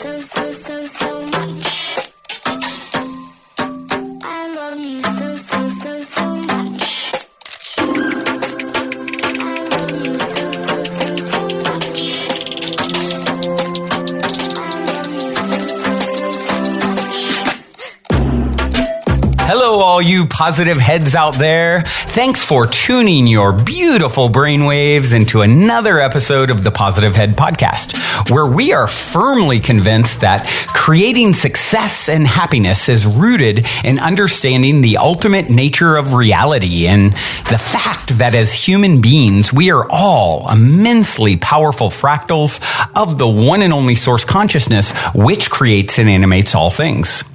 so much. I love you so much. I love you so much. I love you so much. Hello, all you positive heads out there. Thanks for tuning your beautiful brainwaves into another episode of the Positive Head Podcast, where we are firmly convinced that creating success and happiness is rooted in understanding the ultimate nature of reality and the fact that as human beings, we are all immensely powerful fractals of the one and only source consciousness, which creates and animates all things.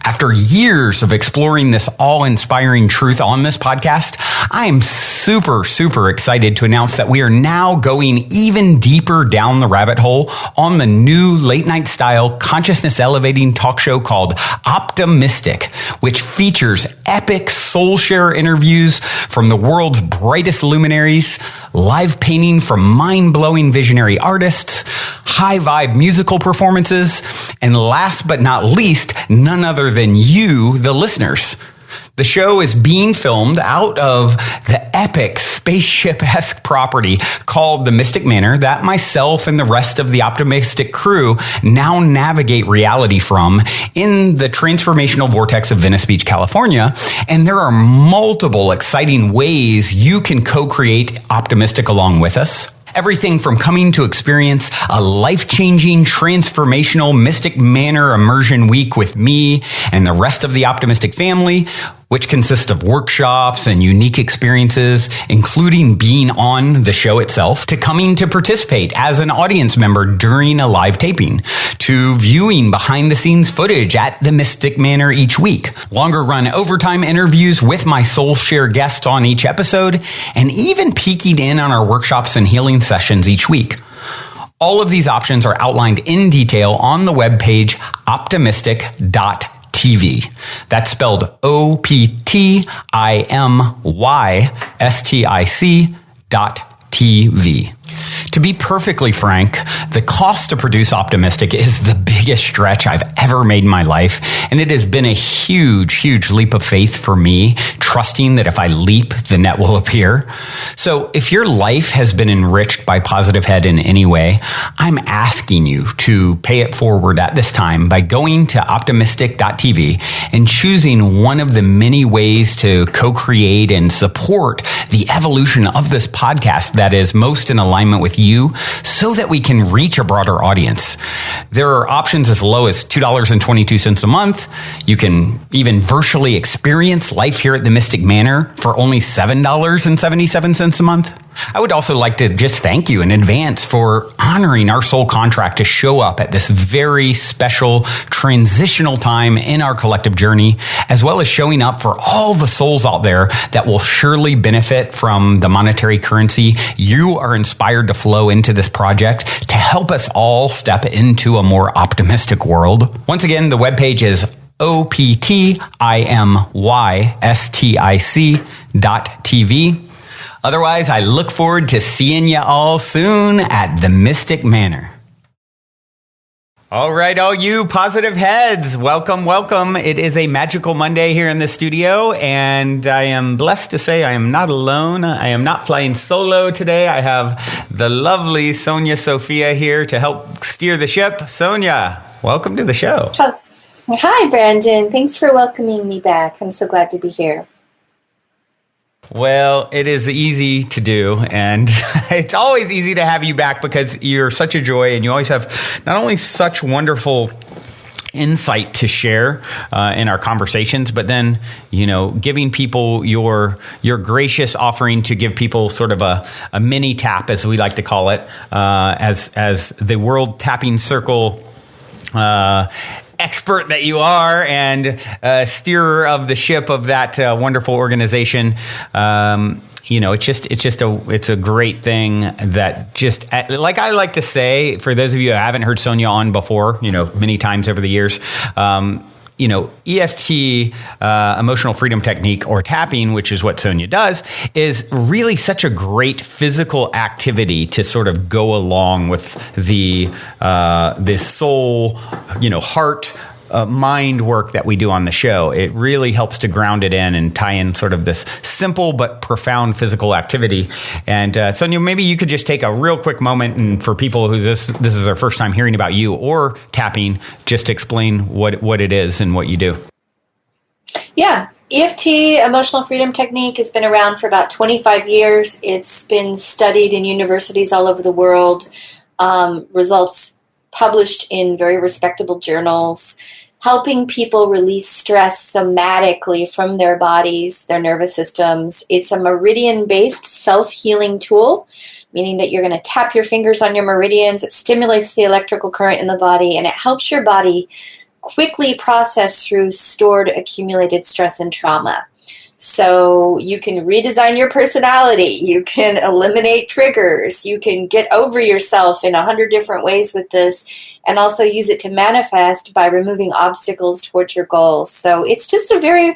After years of exploring this awe-inspiring truth on this podcast, I am super excited to announce that we are now going even deeper down the rabbit hole on the new late-night style consciousness-elevating talk show called Optimistic, which features epic soul share interviews from the world's brightest luminaries, live painting from mind-blowing visionary artists, high-vibe musical performances, and last but not least, none other than you, the listeners. The show is being filmed out of the epic spaceship-esque property called the Mystic Manor that myself and the rest of the Optimistic crew now navigate reality from in the transformational vortex of Venice Beach, California. And there are multiple exciting ways you can co-create Optimistic along with us. Everything from coming to experience a life-changing, transformational Mystic Manor immersion week with me and the rest of the Optimistic family, which consists of workshops and unique experiences, including being on the show itself, to coming to participate as an audience member during a live taping, to viewing behind-the-scenes footage at the Mystic Manor each week, longer-run overtime interviews with my soul share guests on each episode, and even peeking in on our workshops and healing sessions each week. All of these options are outlined in detail on the webpage optimistic.tv. That's spelled OPTIMYSTIC.TV. To be perfectly frank, the cost to produce Optimistic is the biggest stretch I've ever made in my life, and it has been a huge leap of faith for me, trusting that if I leap, the net will appear. So if your life has been enriched by Positive Head in any way, I'm asking you to pay it forward at this time by going to optimistic.tv and choosing one of the many ways to co-create and support the evolution of this podcast that is most in alignment with you so that we can reach a broader audience. There are options as low as $2.22 a month. You can even virtually experience life here at the Mystic Manor for only $7.77 a month. I would also like to just thank you in advance for honoring our soul contract to show up at this very special transitional time in our collective journey, as well as showing up for all the souls out there that will surely benefit from the monetary currency you are inspired to flow into this project to help us all step into a more optimistic world. Once again, the webpage is OPTIMYSTIC.TV. Otherwise, I look forward to seeing you all soon at the Mystic Manor. All right, all you positive heads, welcome. It is a magical Monday here in the studio, and I am blessed to say I am not alone. I am not flying solo today. I have the lovely Sonya Sophia here to help steer the ship. Sonya, welcome to the show. Hi, Brandon. Thanks for welcoming me back. I'm so glad to be here. Well, it is easy to do, and it's always easy to have you back because you're such a joy, and you always have not only such wonderful insight to share in our conversations, but then, giving people your gracious offering to give people sort of a mini tap, as we like to call it, as the World Tapping Circle expert that you are and steerer of the ship of that wonderful organization. It's a great thing that just, like I like to say, for those of you who haven't heard Sonya on before, many times over the years, EFT, emotional freedom technique, or tapping, which is what Sonya does, is really such a great physical activity to sort of go along with the this soul, heart, mind work that we do on the show. It really helps to ground it in and tie in sort of this simple but profound physical activity. And Sonya, maybe you could just take a real quick moment, and for people who this is their first time hearing about you or tapping, just explain what it is and what you do. Yeah. EFT, emotional freedom technique, has been around for about 25 years. It's been studied in universities all over the world. Results published in very respectable journals, helping people release stress somatically from their bodies, their nervous systems. It's a meridian-based self-healing tool, meaning that you're going to tap your fingers on your meridians. It stimulates the electrical current in the body, and it helps your body quickly process through stored, accumulated stress and trauma. So you can redesign your personality, you can eliminate triggers, you can get over yourself in 100 different ways with this, and also use it to manifest by removing obstacles towards your goals. So it's just a very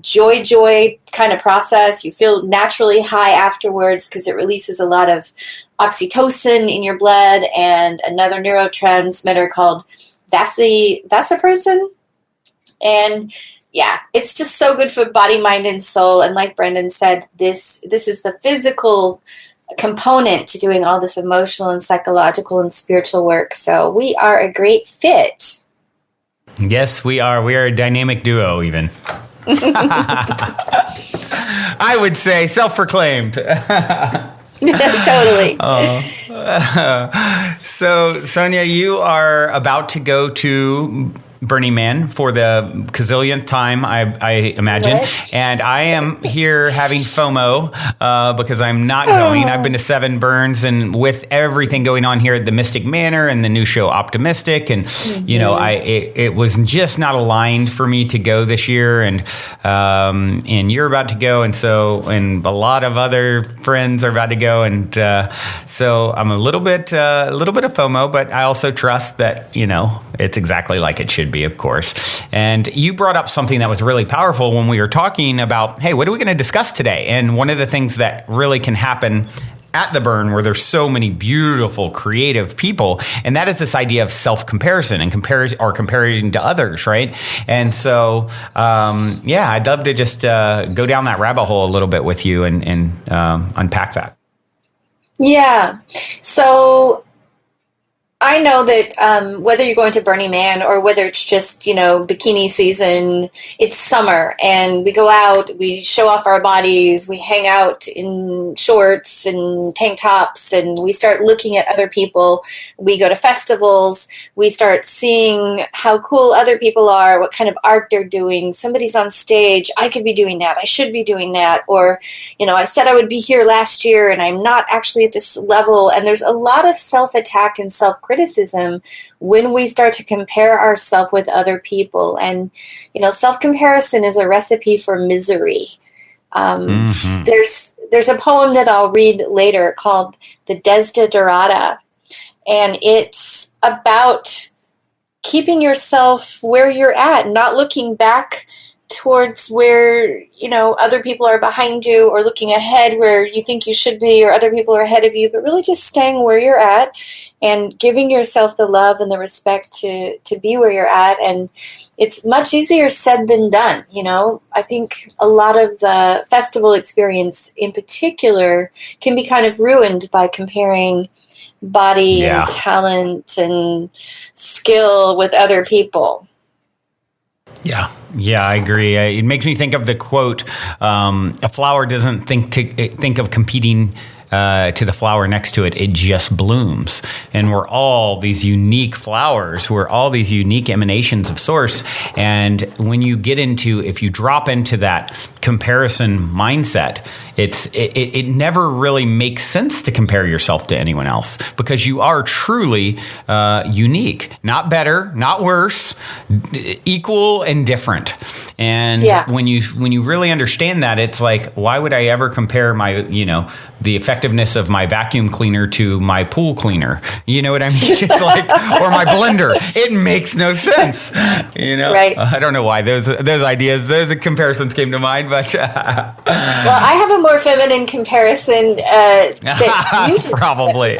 joy kind of process. You feel naturally high afterwards because it releases a lot of oxytocin in your blood and another neurotransmitter called vasopressin. And yeah, it's just so good for body, mind, and soul. And like Brendan said, this is the physical component to doing all this emotional and psychological and spiritual work. So we are a great fit. Yes, we are. We are a dynamic duo, even. I would say self-proclaimed. Totally. So, Sonya, you are about to go to Burning Man for the gazillionth time, I imagine. Right. And I am here having FOMO because I'm not going. I've been to 7 burns, and with everything going on here at the Mystic Manor and the new show Optimistic, and it was just not aligned for me to go this year. And you're about to go, and a lot of other friends are about to go, and so I'm a little bit of FOMO, but I also trust that it's exactly like it should be, of course. And you brought up something that was really powerful when we were talking about, hey, what are we going to discuss today? And one of the things that really can happen at the burn, where there's so many beautiful, creative people, and that is this idea of self-comparison and comparing to others, right? And so, I'd love to just go down that rabbit hole a little bit with you and unpack that. Yeah. So I know that whether you're going to Burning Man or whether it's just, bikini season, it's summer and we go out, we show off our bodies, we hang out in shorts and tank tops, and we start looking at other people. We go to festivals, we start seeing how cool other people are, what kind of art they're doing. Somebody's on stage, I could be doing that, I should be doing that. Or, I said I would be here last year and I'm not actually at this level. And there's a lot of self-attack and self-criticism when we start to compare ourselves with other people. And, self-comparison is a recipe for misery. There's a poem that I'll read later called The Desiderata, and it's about keeping yourself where you're at, not looking back towards where, other people are behind you, or looking ahead where you think you should be, or other people are ahead of you, but really just staying where you're at and giving yourself the love and the respect to be where you're at. And it's much easier said than done. I think a lot of the festival experience in particular can be kind of ruined by comparing body and talent and skill with other people. Yeah, I agree. It makes me think of the quote, a flower doesn't think of competing to the flower next to it. It just blooms. And we're all these unique flowers. We're all these unique emanations of source. And when you if you drop into that comparison mindset, it never really makes sense to compare yourself to anyone else, because you are truly unique, not better, not worse, equal and different. And when you really understand that, it's like, why would I ever compare my, the effect effectiveness of my vacuum cleaner to my pool cleaner. You know what I mean? It's like, or my blender. It makes no sense. You know, Right. I don't know why those ideas, those comparisons came to mind, but Well, I have a more feminine comparison that you just probably.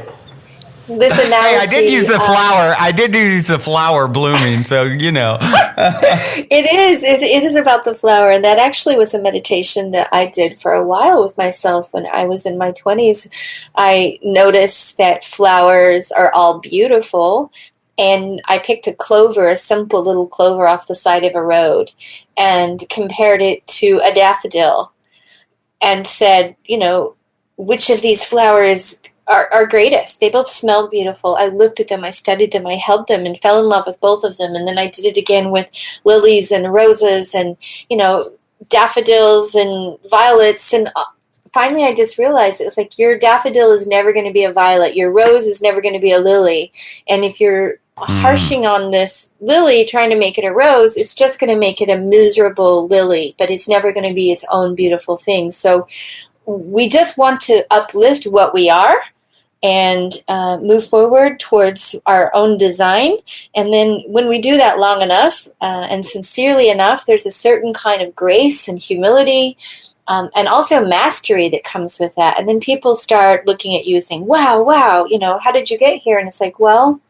this analogy. Hey, I did use the flower. I did use the flower blooming, so you know. It is about the flower, and that actually was a meditation that I did for a while with myself when I was in my 20s. I noticed that flowers are all beautiful, and I picked a clover, a simple little clover off the side of a road, and compared it to a daffodil, and said, which of these flowers are greatest. They both smelled beautiful. I looked at them, I studied them, I held them and fell in love with both of them. And then I did it again with lilies and roses and, daffodils and violets. And finally I just realized it was like, your daffodil is never going to be a violet. Your rose is never going to be a lily. And if you're harshing on this lily, trying to make it a rose, it's just going to make it a miserable lily, but it's never going to be its own beautiful thing. So we just want to uplift what we are and move forward towards our own design. And then when we do that long enough and sincerely enough, there's a certain kind of grace and humility and also mastery that comes with that. And then people start looking at you saying, wow, how did you get here? And it's like, well,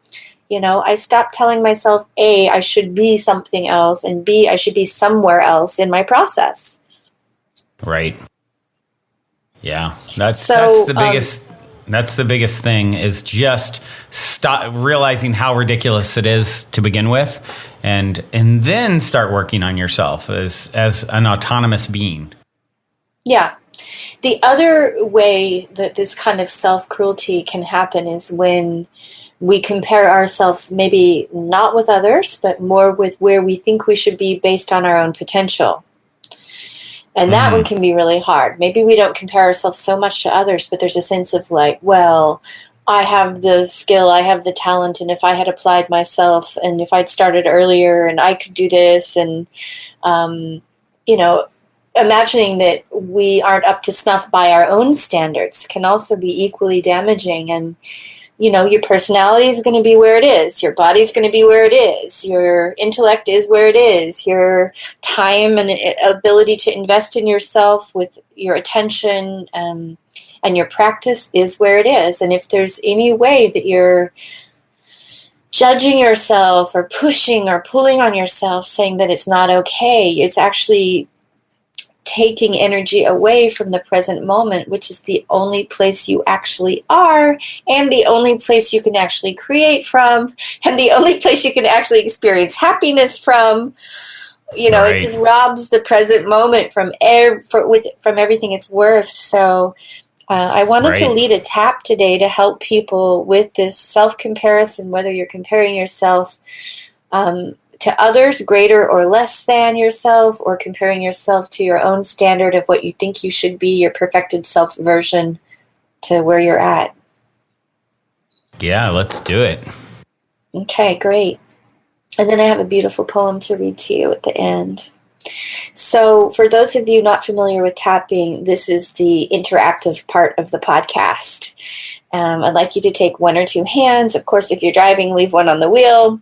I stopped telling myself, A, I should be something else, and B, I should be somewhere else in my process. Right. Yeah, that's the biggest. That's the biggest thing, is just stop realizing how ridiculous it is to begin with, and then start working on yourself as an autonomous being. Yeah. The other way that this kind of self-cruelty can happen is when we compare ourselves maybe not with others, but more with where we think we should be based on our own potential. And that one can be really hard. Maybe we don't compare ourselves so much to others, but there's a sense of like, well, I have the skill, I have the talent, and if I had applied myself, and if I'd started earlier, and I could do this, and, imagining that we aren't up to snuff by our own standards can also be equally damaging. And your personality is going to be where it is. Your body's going to be where it is. Your intellect is where it is. Your time and ability to invest in yourself with your attention and your practice is where it is. And if there's any way that you're judging yourself or pushing or pulling on yourself, saying that it's not okay, it's actually taking energy away from the present moment, which is the only place you actually are, and the only place you can actually create from, and the only place you can actually experience happiness from. Right. It just robs the present moment from everything it's worth. So I wanted to lead a tap today to help people with this self-comparison, whether you're comparing yourself to others greater or less than yourself, or comparing yourself to your own standard of what you think you should be, your perfected self version to where you're at. Yeah, let's do it. Okay, great. And then I have a beautiful poem to read to you at the end. So for those of you not familiar with tapping, this is the interactive part of the podcast. I'd like you to take one or two hands. Of course, if you're driving, leave one on the wheel.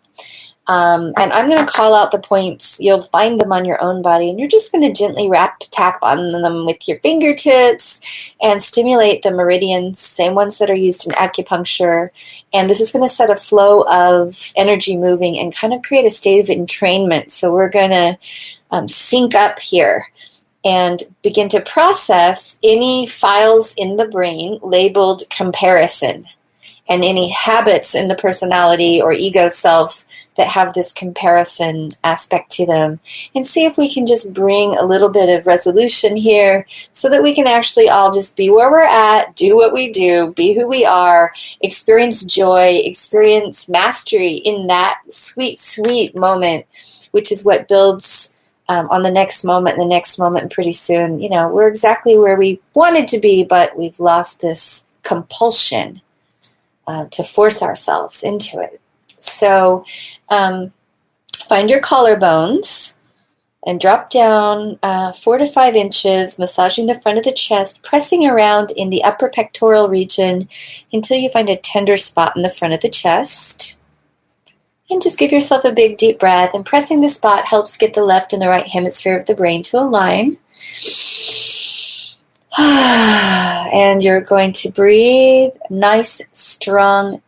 And I'm going to call out the points. You'll find them on your own body, and you're just going to gently tap on them with your fingertips and stimulate the meridians, same ones that are used in acupuncture. And this is going to set a flow of energy moving and kind of create a state of entrainment. So we're going to sync up here and begin to process any files in the brain labeled comparison, and any habits in the personality or ego self that have this comparison aspect to them, and see if we can just bring a little bit of resolution here so that we can actually all just be where we're at, do what we do, be who we are, experience joy, experience mastery in that sweet, sweet moment, which is what builds on the next moment and the next moment. And pretty soon, we're exactly where we wanted to be, but we've lost this compulsion to force ourselves into it. So find your collarbones And drop down 4 to 5 inches, massaging the front of the chest, pressing around in the upper pectoral region until you find a tender spot in the front of the chest. And just give yourself a big deep breath. And pressing the spot helps get the left and the right hemisphere of the brain to align. And you're going to breathe nice, strong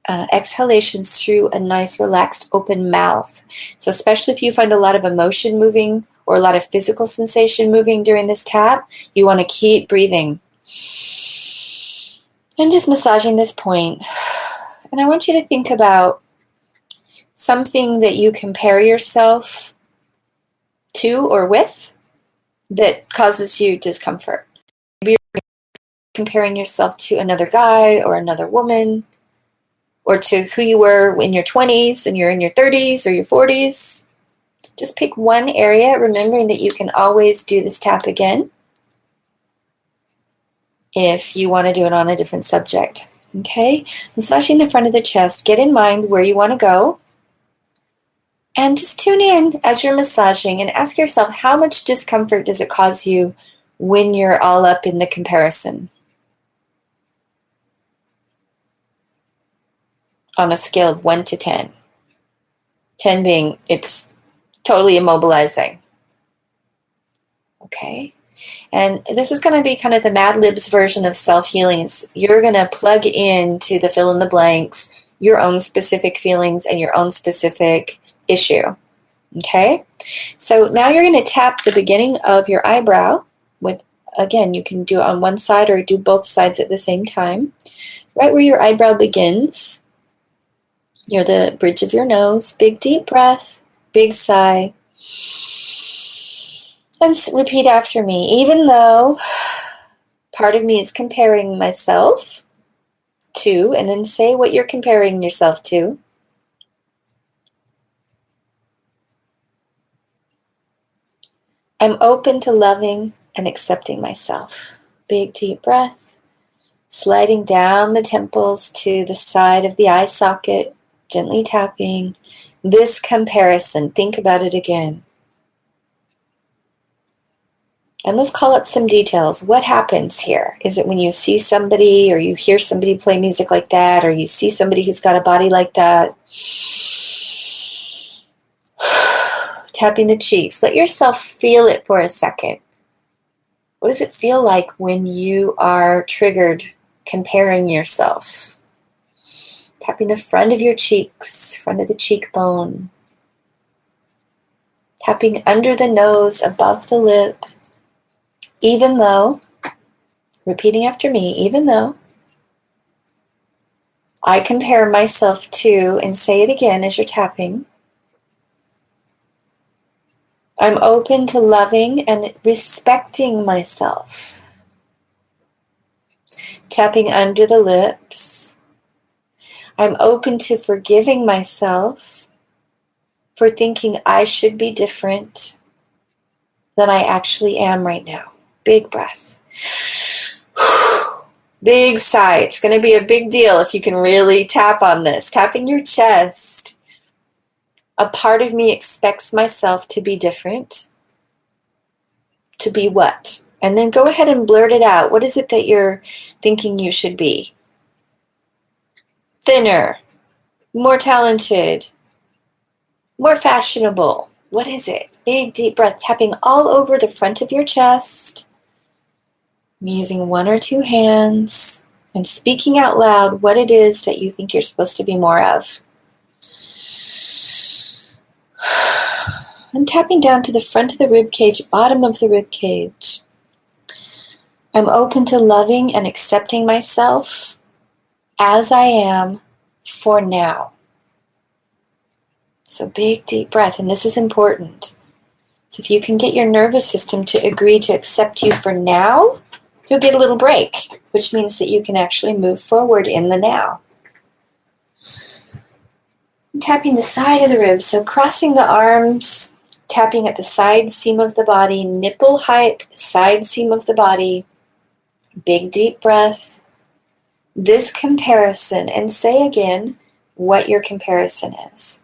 exhalations through a nice, relaxed, open mouth. So especially if you find a lot of emotion moving or a lot of physical sensation moving during this tap, you want to keep breathing. I'm just massaging this point. And I want you to think about something that you compare yourself to or with that causes you discomfort. Maybe you're comparing yourself to another guy or another woman, or to who you were in your 20s and you're in your 30s or your 40s. Just pick one area, remembering that you can always do this tap again if you want to do it on a different subject. Okay? Massaging the front of the chest. Get in mind where you want to go. And just tune in as you're massaging and ask yourself, how much discomfort does it cause you when you're all up in the comparison? On a scale of 1 to 10. 10 being it's totally immobilizing. Okay? And this is going to be kind of the Mad Libs version of self-healing. You're going to plug into the fill in the blanks, your own specific feelings and your own specific issue. Okay? So now you're going to tap the beginning of your eyebrow with, again, you can do it on one side or do both sides at the same time. Right where your eyebrow begins, near the bridge of your nose. Big deep breath, big sigh. And repeat after me. Even though part of me is comparing myself to, and then say what you're comparing yourself to. I'm open to loving and accepting myself. Big deep breath. Sliding down the temples to the side of the eye socket. Gently tapping. This comparison, think about it again. And let's call up some details. What happens here? Is it when you see somebody or you hear somebody play music like that, or you see somebody who's got a body like that? Tapping the cheeks. Let yourself feel it for a second. What does it feel like when you are triggered comparing yourself? Tapping the front of your cheeks, front of the cheekbone. Tapping under the nose, above the lip. Even though, repeating after me, even though I compare myself to, and say it again as you're tapping, I'm open to loving and respecting myself. Tapping under the lips. I'm open to forgiving myself for thinking I should be different than I actually am right now. Big breath. Big sigh. It's going to be a big deal if you can really tap on this. Tapping your chest. A part of me expects myself to be different. To be what? And then go ahead and blurt it out. What is it that you're thinking you should be? Thinner. More talented. More fashionable. What is it? Big deep breath. Tapping all over the front of your chest. Using 1 or 2 hands. And speaking out loud what it is that you think you're supposed to be more of. And tapping down to the front of the rib cage, bottom of the rib cage. I'm open to loving and accepting myself as I am for now. So big deep breath, and this is important. So if you can get your nervous system to agree to accept you for now, you'll get a little break, which means that you can actually move forward in the now. Tapping the side of the ribs, so crossing the arms, tapping at the side seam of the body, nipple height, side seam of the body. Big deep breath. This comparison, and say again what your comparison is.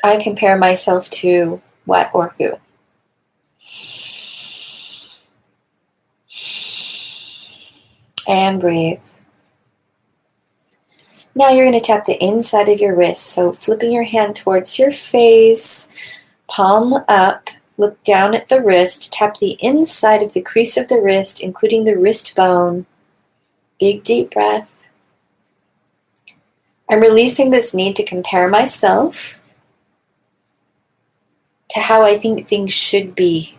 I compare myself to what or who. And breathe. Now you're going to tap the inside of your wrist. So flipping your hand towards your face, palm up, look down at the wrist, tap the inside of the crease of the wrist, including the wrist bone. Big deep breath. I'm releasing this need to compare myself to how I think things should be.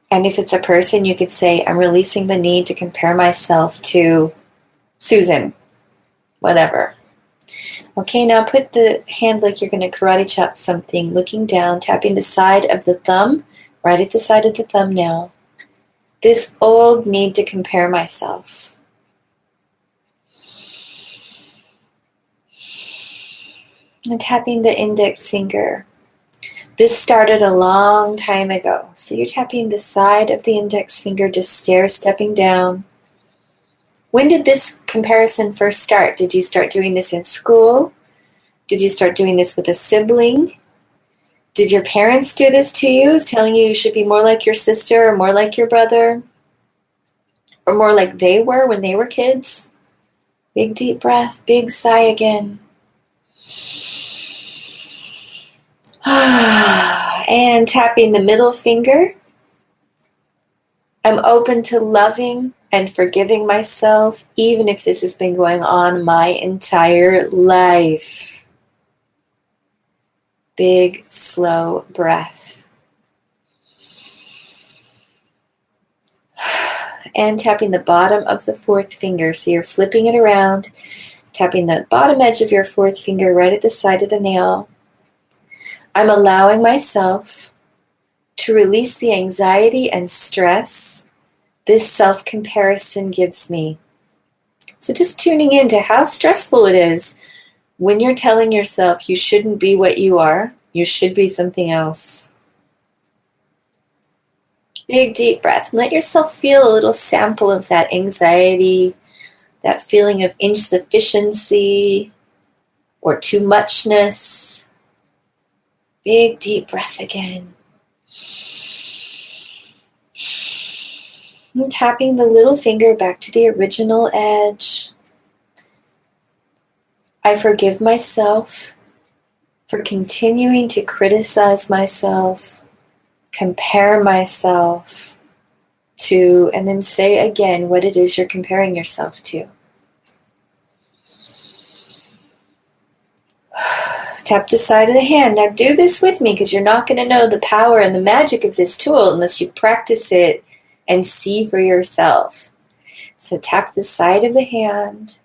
And if it's a person, you could say, I'm releasing the need to compare myself to Susan, whatever. Okay, now put the hand like you're going to karate chop something, looking down, tapping the side of the thumb, right at the side of the thumb now. This old need to compare myself. And tapping the index finger. This started a long time ago. So you're tapping the side of the index finger, just stepping down. When did this comparison first start? Did you start doing this in school? Did you start doing this with a sibling? Did your parents do this to you, telling you should be more like your sister or more like your brother? Or more like they were when they were kids? Big deep breath, big sigh again. And tapping the middle finger. I'm open to loving and forgiving myself, even if this has been going on my entire life. Big, slow breath. And tapping the bottom of the fourth finger. So you're flipping it around, tapping the bottom edge of your fourth finger right at the side of the nail. I'm allowing myself to release the anxiety and stress this self-comparison gives me. So just tuning into how stressful it is when you're telling yourself you shouldn't be what you are, you should be something else. Big deep breath. Let yourself feel a little sample of that anxiety, that feeling of insufficiency or too muchness. Big deep breath again. And tapping the little finger back to the original edge. I forgive myself for continuing to criticize myself, compare myself to, and then say again what it is you're comparing yourself to. Tap the side of the hand. Now do this with me because you're not going to know the power and the magic of this tool unless you practice it and see for yourself. So tap the side of the hand.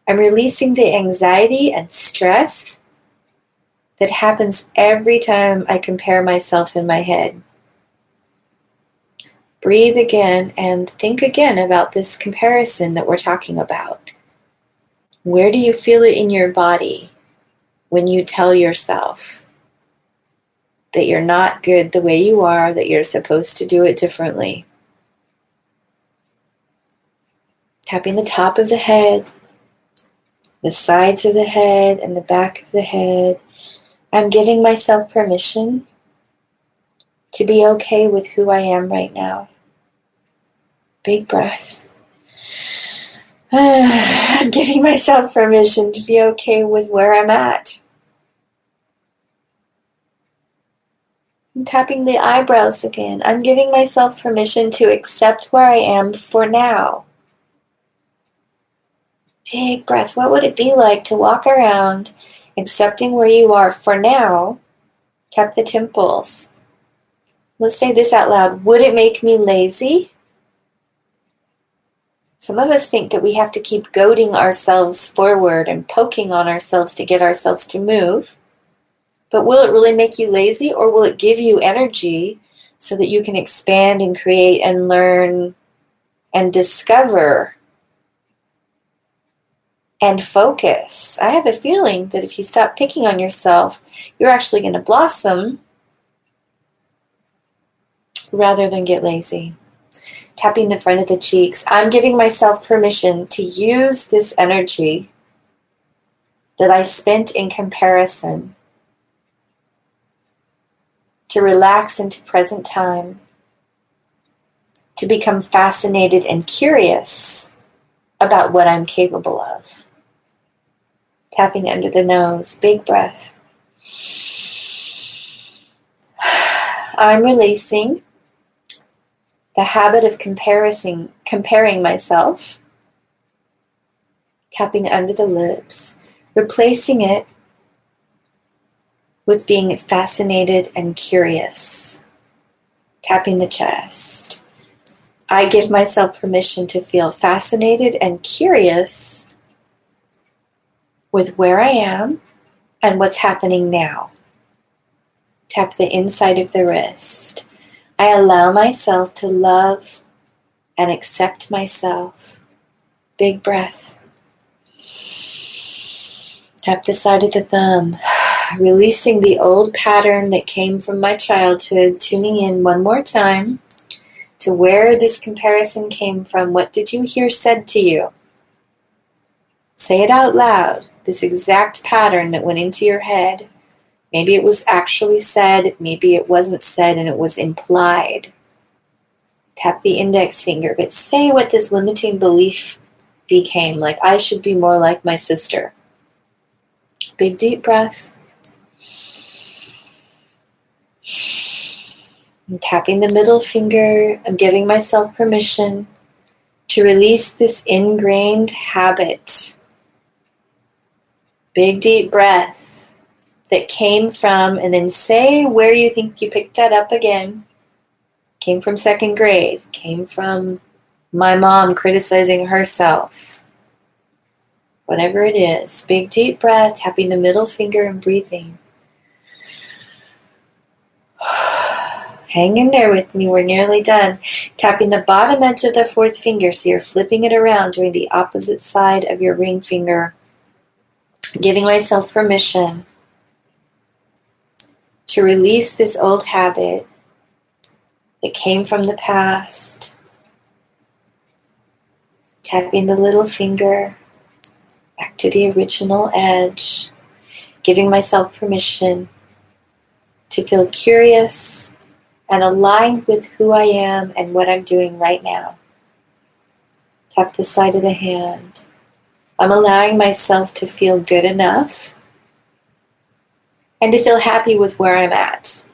I'm releasing the anxiety and stress that happens every time I compare myself in my head. Breathe again and think again about this comparison that we're talking about. Where do you feel it in your body when you tell yourself that you're not good the way you are, that you're supposed to do it differently? Tapping the top of the head, the sides of the head, and the back of the head. I'm giving myself permission to be okay with who I am right now. Big breath. I'm giving myself permission to be okay with where I'm at. I'm tapping the eyebrows again. I'm giving myself permission to accept where I am for now. Big breath. What would it be like to walk around accepting where you are for now? Tap the temples. Let's say this out loud. Would it make me lazy? Some of us think that we have to keep goading ourselves forward and poking on ourselves to get ourselves to move. But will it really make you lazy, or will it give you energy so that you can expand and create and learn and discover and focus? I have a feeling that if you stop picking on yourself, you're actually going to blossom rather than get lazy. Tapping the front of the cheeks. I'm giving myself permission to use this energy that I spent in comparison, to relax into present time, to become fascinated and curious about what I'm capable of. Tapping under the nose, big breath. I'm releasing the habit of comparing myself. Tapping under the lips, replacing it with being fascinated and curious. Tapping the chest. I give myself permission to feel fascinated and curious with where I am and what's happening now. Tap the inside of the wrist. I allow myself to love and accept myself. Big breath. Tap the side of the thumb. Releasing the old pattern that came from my childhood, tuning in one more time to where this comparison came from. What did you hear said to you? Say it out loud, this exact pattern that went into your head. Maybe it was actually said, maybe it wasn't said and it was implied. Tap the index finger, but say what this limiting belief became, like I should be more like my sister. Big deep breath. I'm tapping the middle finger. I'm giving myself permission to release this ingrained habit. Big deep breath that came from, and then say where you think you picked that up again. Came from second grade. Came from my mom criticizing herself. Whatever it is. Big deep breath, tapping the middle finger and breathing. Hang in there with me, we're nearly done. Tapping the bottom edge of the fourth finger, so you're flipping it around, doing the opposite side of your ring finger. Giving myself permission to release this old habit that came from the past. Tapping the little finger back to the original edge. Giving myself permission to feel curious and aligned with who I am and what I'm doing right now. Tap the side of the hand. I'm allowing myself to feel good enough and to feel happy with where I'm at.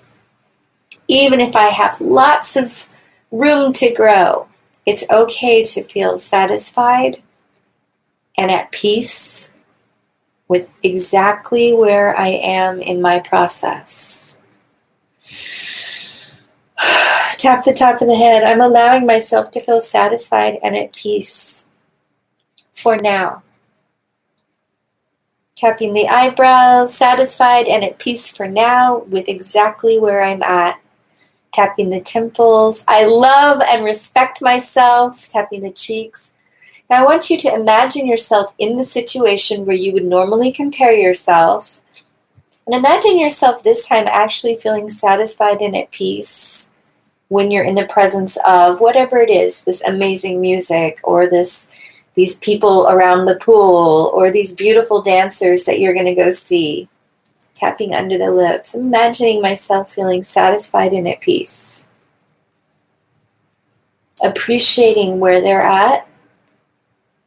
Even if I have lots of room to grow, it's okay to feel satisfied and at peace with exactly where I am in my process. Tap the top of the head. I'm allowing myself to feel satisfied and at peace for now. Tapping the eyebrows, satisfied and at peace for now with exactly where I'm at. Tapping the temples. I love and respect myself. Tapping the cheeks. Now I want you to imagine yourself in the situation where you would normally compare yourself. And imagine yourself this time actually feeling satisfied and at peace when you're in the presence of whatever it is, this amazing music or these people around the pool or these beautiful dancers that you're going to go see. Tapping under the lips, imagining myself feeling satisfied and at peace. Appreciating where they're at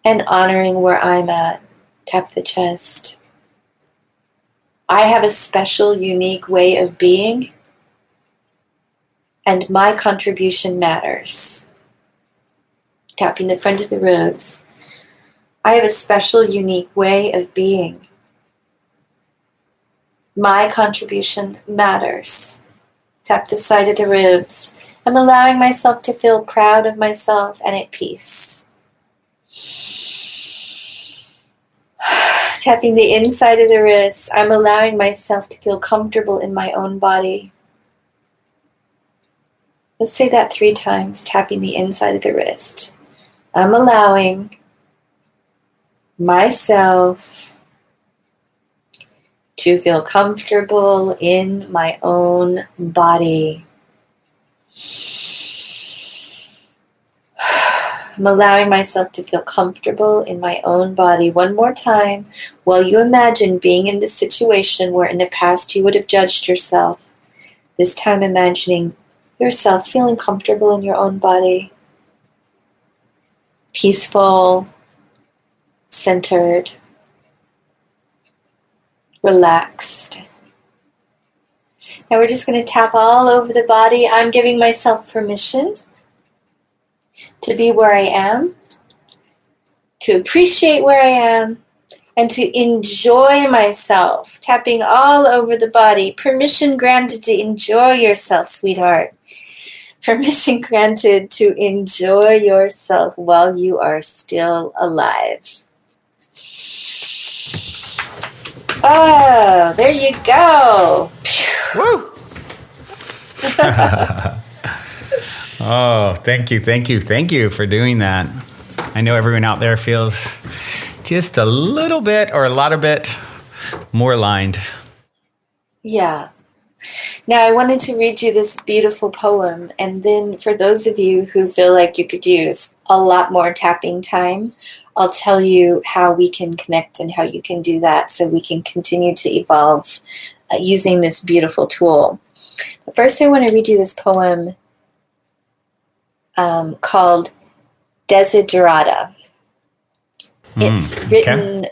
and honoring where I'm at. Tap the chest. I have a special, unique way of being, and my contribution matters. Tapping the front of the ribs. I have a special, unique way of being. My contribution matters. Tap the side of the ribs. I'm allowing myself to feel proud of myself and at peace. Tapping the inside of the wrist. I'm allowing myself to feel comfortable in my own body. Let's say that 3 times, tapping the inside of the wrist. I'm allowing myself to feel comfortable in my own body. I'm allowing myself to feel comfortable in my own body one more time while you imagine being in this situation where in the past you would have judged yourself. This time imagining yourself feeling comfortable in your own body, peaceful, centered, relaxed. Now we're just going to tap all over the body. I'm giving myself permission to be where I am, to appreciate where I am, and to enjoy myself. Tapping all over the body. Permission granted to enjoy yourself, sweetheart. Permission granted to enjoy yourself while you are still alive. Oh, there you go. Woo! Oh, thank you for doing that. I know everyone out there feels just a little bit or a lot of bit more aligned. Yeah. Now I wanted to read you this beautiful poem, and then for those of you who feel like you could use a lot more tapping time, I'll tell you how we can connect and how you can do that so we can continue to evolve using this beautiful tool. But first I want to read you this poem called Desiderata. It's written. Okay.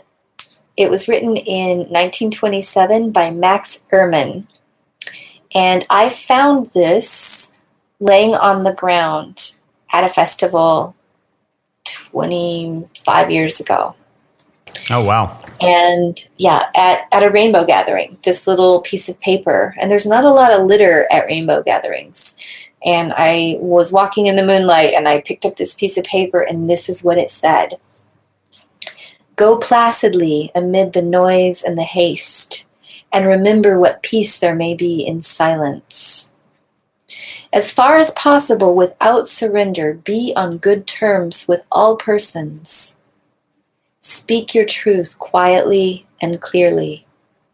It was written in 1927 by Max Ehrmann, and I found this laying on the ground at a festival 25 years ago. Oh, wow. And yeah, at a rainbow gathering, this little piece of paper, and there's not a lot of litter at rainbow gatherings. And I was walking in the moonlight and I picked up this piece of paper, and this is what it said. Go placidly amid the noise and the haste, and remember what peace there may be in silence. As far as possible, without surrender, be on good terms with all persons. Speak your truth quietly and clearly,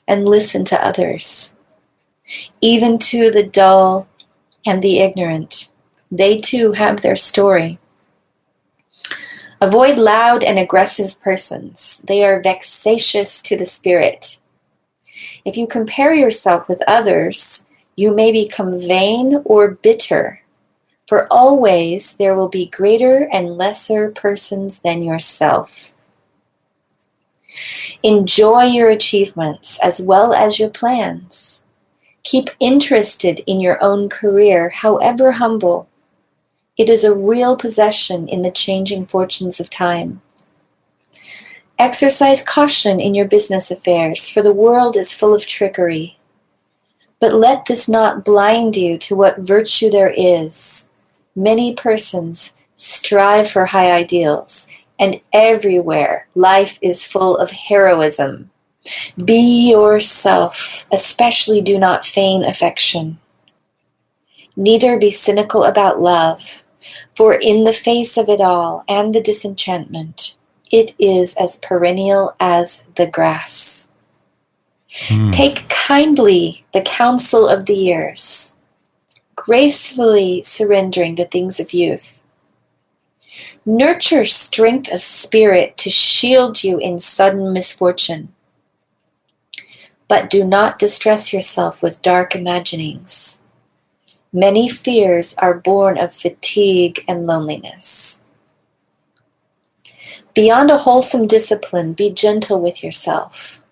and listen to others. Even to the dull and the ignorant, they too have their story. Avoid loud and aggressive persons. They are vexatious to the spirit. If you compare yourself with others, you may become vain or bitter, for always there will be greater and lesser persons than yourself. Enjoy your achievements as well as your plans. Keep interested in your own career, however humble. It is a real possession in the changing fortunes of time. Exercise caution in your business affairs, for the world is full of trickery. But let this not blind you to what virtue there is. Many persons strive for high ideals, and everywhere life is full of heroism. Be yourself, especially do not feign affection. Neither be cynical about love, for in the face of it all and the disenchantment, it is as perennial as the grass. Take kindly the counsel of the years, gracefully surrendering the things of youth. Nurture strength of spirit to shield you in sudden misfortune. But do not distress yourself with dark imaginings. Many fears are born of fatigue and loneliness. Beyond a wholesome discipline, be gentle with yourself.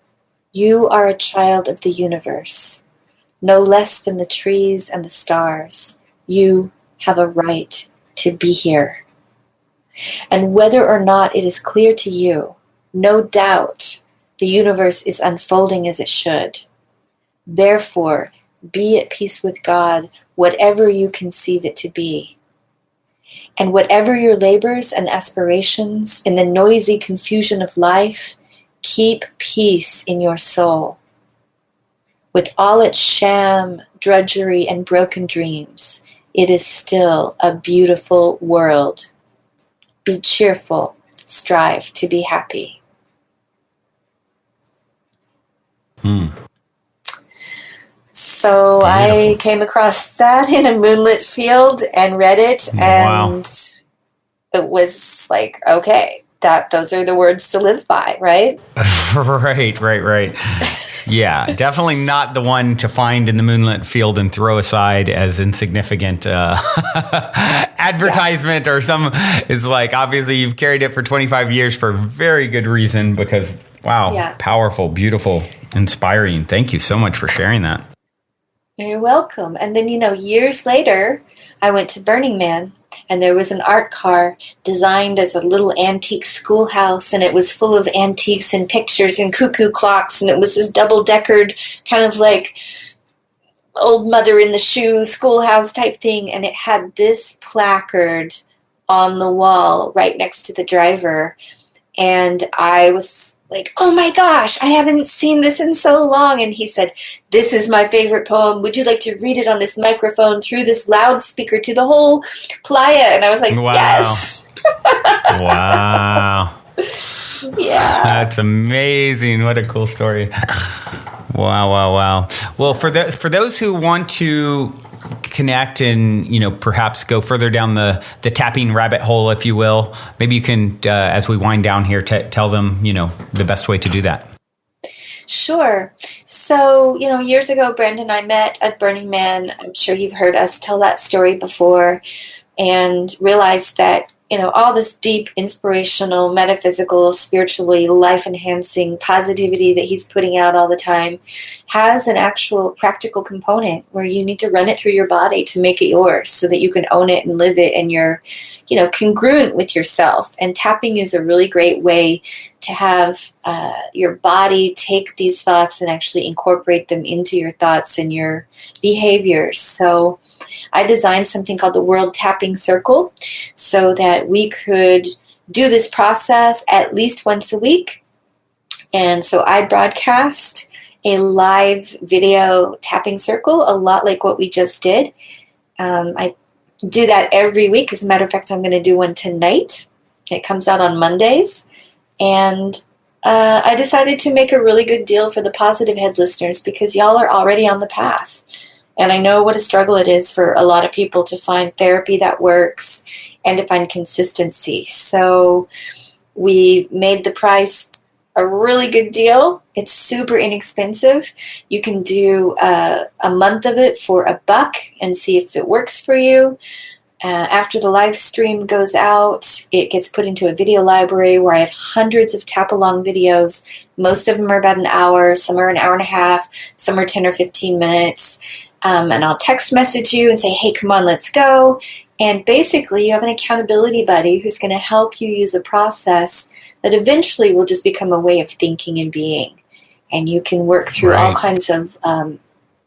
You are a child of the universe, no less than the trees and the stars. You have a right to be here. And whether or not it is clear to you, no doubt the universe is unfolding as it should. Therefore, be at peace with God, whatever you conceive it to be. And whatever your labors and aspirations in the noisy confusion of life, keep peace in your soul. With all its sham, drudgery, and broken dreams, it is still a beautiful world. Be cheerful, strive to be happy. So beautiful. I came across that in a moonlit field and read it, and it it was like, okay, those are the words to live by, right? Right. Yeah, definitely not the one to find in the moonlit field and throw aside as insignificant advertisement or some. It's like, obviously you've carried it for 25 years for very good reason because, wow, powerful, beautiful, inspiring. Thank you so much for sharing that. You're welcome. And then, years later, I went to Burning Man, and there was an art car designed as a little antique schoolhouse, and it was full of antiques and pictures and cuckoo clocks, and it was this double-deckered kind of like old mother in the shoes schoolhouse type thing, and it had this placard on the wall right next to the driver. And I was like, oh my gosh, I haven't seen this in so long. And he said, this is my favorite poem. Would you like to read it on this microphone through this loudspeaker to the whole playa? And I was like, wow. Yes. Wow. Yeah. That's amazing. What a cool story. Wow. Well, for those who want to connect and, perhaps go further down the tapping rabbit hole, if you will, maybe you can, as we wind down here, tell them, the best way to do that. Sure. So, years ago, Brenda and I met at Burning Man. I'm sure you've heard us tell that story before, and realized that, all this deep, inspirational, metaphysical, spiritually life-enhancing positivity that he's putting out all the time has an actual practical component where you need to run it through your body to make it yours so that you can own it and live it, and you're, congruent with yourself. And tapping is a really great way to have your body take these thoughts and actually incorporate them into your thoughts and your behaviors. So I designed something called the World Tapping Circle so that we could do this process at least once a week. And so I broadcast a live video tapping circle, a lot like what we just did. I do that every week. As a matter of fact, I'm going to do one tonight. It comes out on Mondays. And I decided to make a really good deal for the Positive Head listeners because y'all are already on the path. And I know what a struggle it is for a lot of people to find therapy that works and to find consistency. So we made the price a really good deal. It's super inexpensive. You can do a month of it for $1 and see if it works for you. After the live stream goes out, it gets put into a video library where I have hundreds of tap-along videos. Most of them are about an hour. Some are an hour and a half. Some are 10 or 15 minutes. And I'll text message you and say, hey, come on, let's go. And basically, you have an accountability buddy who's going to help you use a process that eventually will just become a way of thinking and being. And you can work through all kinds of,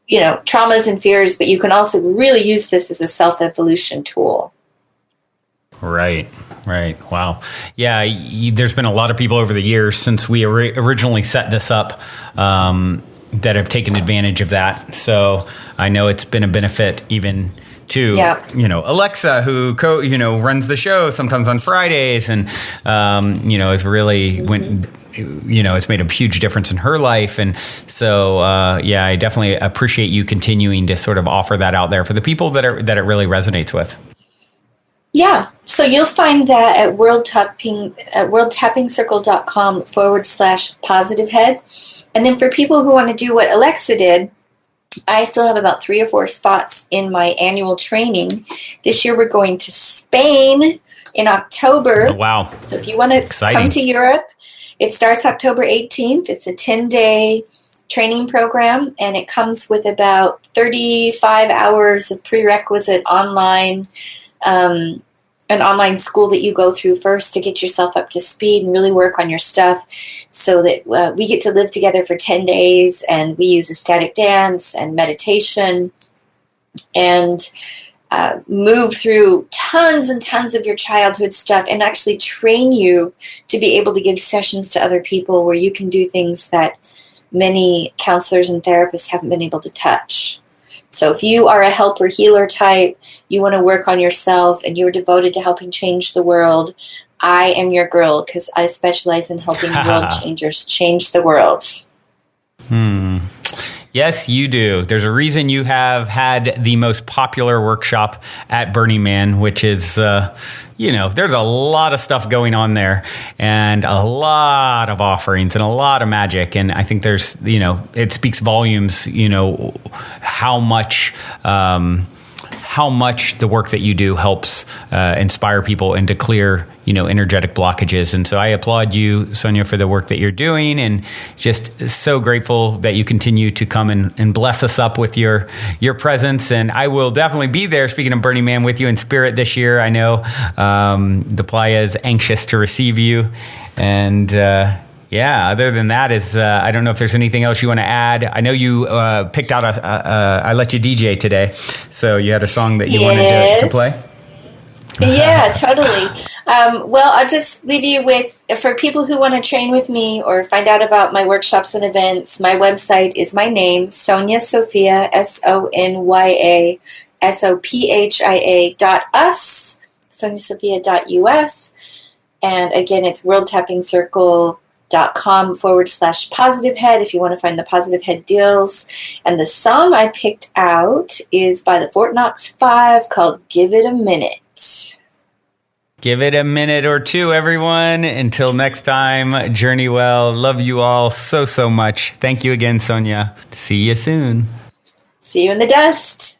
traumas and fears, but you can also really use this as a self-evolution tool. Right. Wow. Yeah, there's been a lot of people over the years since we originally set this up that have taken advantage of that. So I know it's been a benefit even to, Alexa, who runs the show sometimes on Fridays and, is really it's made a huge difference in her life. And so, I definitely appreciate you continuing to sort of offer that out there for the people that it really resonates with. Yeah. So you'll find that at worldtappingcircle.com/positivehead. And then for people who want to do what Alexa did, I still have about 3 or 4 spots in my annual training. This year we're going to Spain in October. Oh, wow. So if you want to come to Europe, it starts October 18th. It's a 10-day training program, and it comes with about 35 hours of prerequisite online an online school that you go through first to get yourself up to speed and really work on your stuff so that we get to live together for 10 days, and we use ecstatic dance and meditation and move through tons and tons of your childhood stuff and actually train you to be able to give sessions to other people where you can do things that many counselors and therapists haven't been able to touch. So if you are a helper healer type, you want to work on yourself, and you're devoted to helping change the world, I am your girl because I specialize in helping world changers change the world. Yes, you do. There's a reason you have had the most popular workshop at Burning Man, which is, there's a lot of stuff going on there and a lot of offerings and a lot of magic. And I think there's, it speaks volumes, how much the work that you do helps inspire people and to clear, energetic blockages. And so I applaud you, Sonya, for the work that you're doing, and just so grateful that you continue to come and bless us up with your presence. And I will definitely be there, speaking of Burning Man, with you in spirit this year. I know the playa is anxious to receive you. And other than that I don't know if there's anything else you want to add. I know you picked out I let you DJ today, so you had a song that you wanted to play. Yeah, totally. Well, I'll just leave you with, for people who want to train with me or find out about my workshops and events, my website is my name, Sonya Sophia, SonyaSophia.us, SonyaSophia.us. And again, it's worldtappingcircle.com/positive head if you want to find the positive head deals. And the song I picked out is by the Fort Knox 5 called Give It a Minute. Give it a minute or two, everyone. Until next time, journey well. Love you all so, so much. Thank you again, Sonya. See you soon. See you in the dust.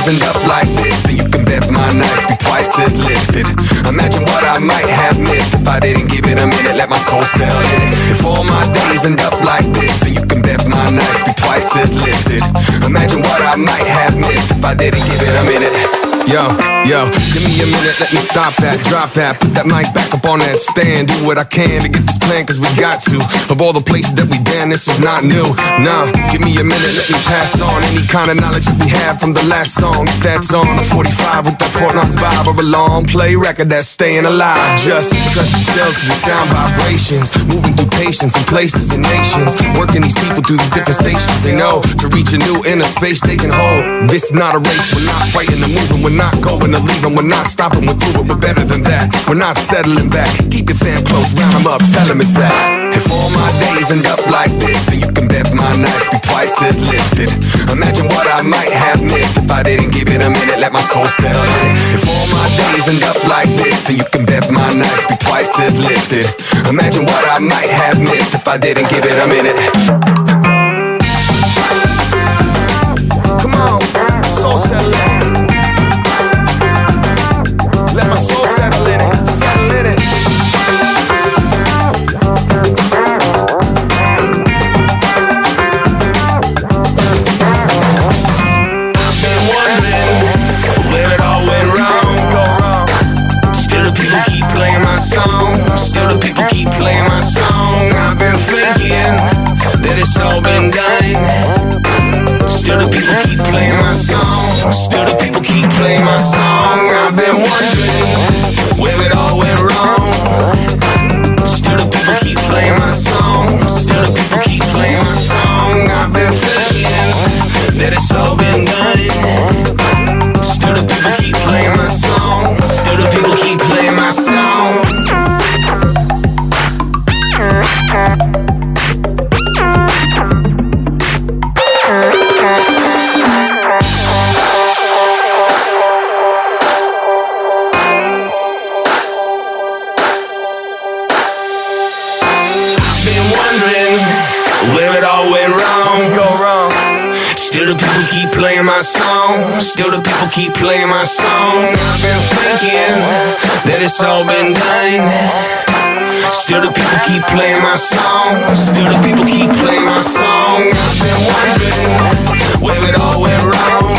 End up like this, then you can bet my nights be twice as lifted. Imagine what I might have missed if I didn't give it a minute, let my soul settle in it. If all my days end up like this, then you can bet my nights be twice as lifted. Imagine what I might have missed if I didn't give it a minute. Yo, give me a minute, let me stop that, drop that, put that mic back up on that stand, do what I can to get this plan, cause we got to. Of all the places that we been, this is not new. Nah, give me a minute, let me pass on any kind of knowledge that we have from the last song. If that's on the 45 with that Fort Knox vibe, or a long play record that's staying alive. Just trust yourselves to the sound vibrations, moving through patience in places and nations, working these people through these different stations. They know to reach a new inner space they can hold. This is not a race, we're not fighting or moving, we're not going to leave them, we're not stopping, we're through it, we're better than that. We're not settling back, keep your fam close, round them up, tell them it's that. If all my days end up like this, then you can bet my nights be twice as lifted. Imagine what I might have missed if I didn't give it a minute, let my soul settle in. If all my days end up like this, then you can bet my nights be twice as lifted. Imagine what I might have missed if I didn't give it a minute. Come on, soul settle in. Let my soul settle in it, settle in it. I've been wondering where it all went wrong. Still the people keep playing my song. Still the people keep playing my song. I've been thinking that it's all been done. Still the people keep playing my song. Still the people keep playing my song. I've been wondering where it all went wrong. Still the people keep playing my song. Still the people keep playing my song. I've been thinking that it's all been done. Still the people keep playing my song. Still the people keep playing my song. Where it all went wrong, go wrong. Still the people keep playing my song. Still the people keep playing my song. I've been thinking that it's all been done. Still the people keep playing my song. Still the people keep playing my song. I've been wondering where it all went wrong.